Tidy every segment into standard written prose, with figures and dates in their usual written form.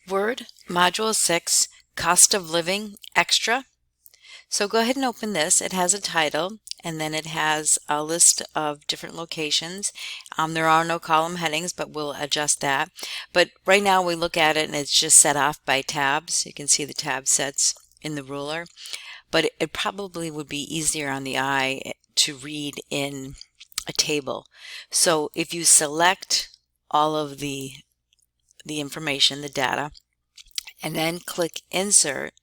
Word Module 6 Cost of Living Extra. So go ahead and open this. It has a title and then it has a list of different locations. There are no column headings, but we'll adjust that. But right now we look at it and it's just set off by tabs. You can see the tab sets in the ruler, but it probably would be easier on the eye to read in a table. So if you select all of the information, the data, and then click Insert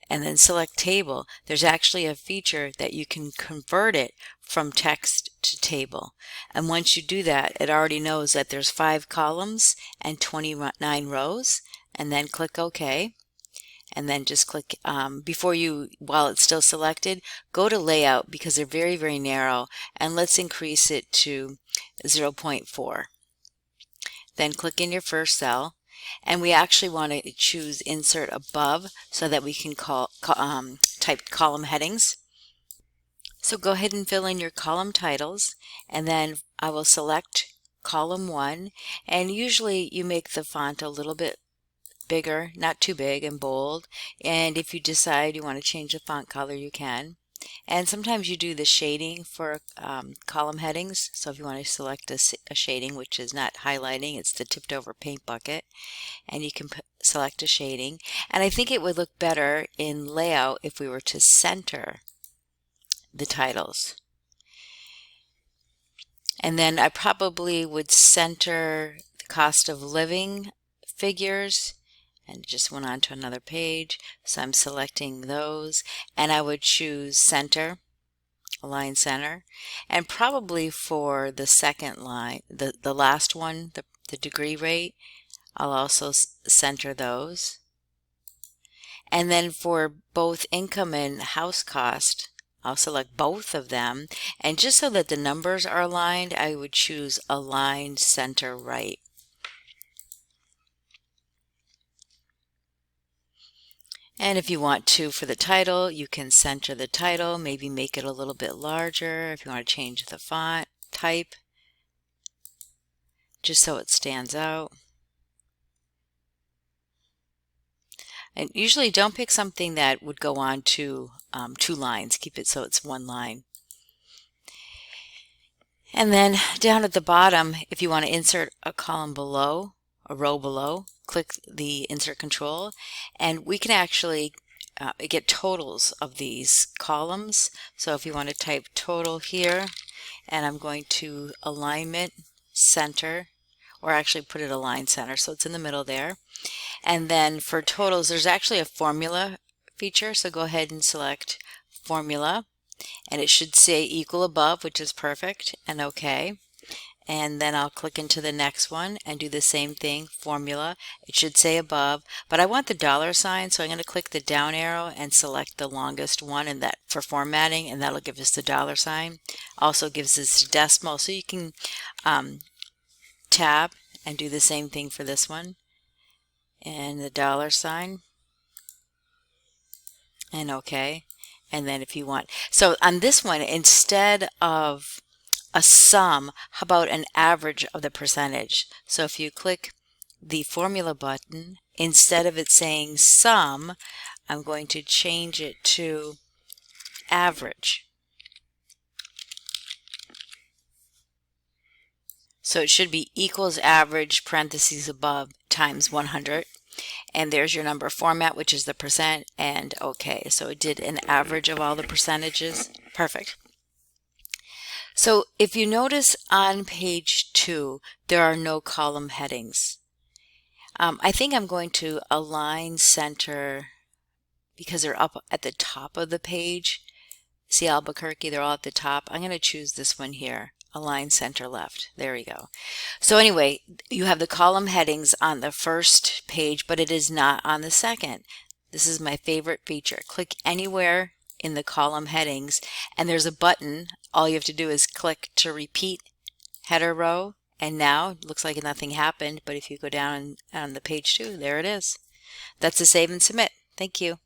and then select Table, there's actually a feature that you can convert it from text to table. And once you do that, it already knows that there's 5 columns and 29 rows, and then click OK. And then just click, while it's still selected, go to Layout because they're very, very narrow, and let's increase it to 0.4. Then click in your first cell, and we actually want to choose Insert Above so that we can type column headings. So go ahead and fill in your column titles, and then I will select column 1, and usually you make the font a little bit bigger, not too big and bold, and if you decide you want to change the font color, you can. And sometimes you do the shading for column headings. So if you want to select a shading, which is not highlighting, it's the tipped over paint bucket, and you can select a shading. And I think it would look better in layout if we were to center the titles. And then I probably would center the cost of living figures, and it just went on to another page, so I'm selecting those, and I would choose center, align center, and probably for the second line, the last one, the degree rate, I'll also center those. And then for both income and house cost, I'll select both of them, and just so that the numbers are aligned, I would choose align center right. And if you want to, for the title, you can center the title, maybe make it a little bit larger if you want to change the font type, just so it stands out. And usually don't pick something that would go on to 2 lines. Keep it so it's 1 line. And then down at the bottom, if you want to insert a column below, a row below, click the Insert control, and we can actually get totals of these columns. So if you want to type total here, and I'm going to alignment center, or actually put it align center so it's in the middle there. And then for totals, there's actually a formula feature, so go ahead and select formula, and it should say equal above, which is perfect, and OK. And then I'll click into the next one and do the same thing, formula. It should say above, but I want the $sign, so I'm going to click the down arrow and select the longest one, and that for formatting, and that'll give us the $sign. Also gives us decimal, so you can tab and do the same thing for this one, and the $sign, and OK. And then if you want, so on this one, instead of a sum, how about an average of the percentage? So if you click the formula button, instead of it saying sum, I'm going to change it to average. So it should be equals average parentheses above times 100. And there's your number format, which is the percent, and OK. So it did an average of all the percentages. Perfect. So if you notice on page 2, there are no column headings. I think I'm going to align center because they're up at the top of the page. See Albuquerque, they're all at the top. I'm going to choose this one here, align center left. There we go. So anyway, you have the column headings on the first page, but it is not on the second. This is my favorite feature. Click anywhere in the column headings, and there's a button. All you have to do is click to repeat header row, and now it looks like nothing happened, but if you go down on the page 2, there it is. That's a save and submit. Thank you.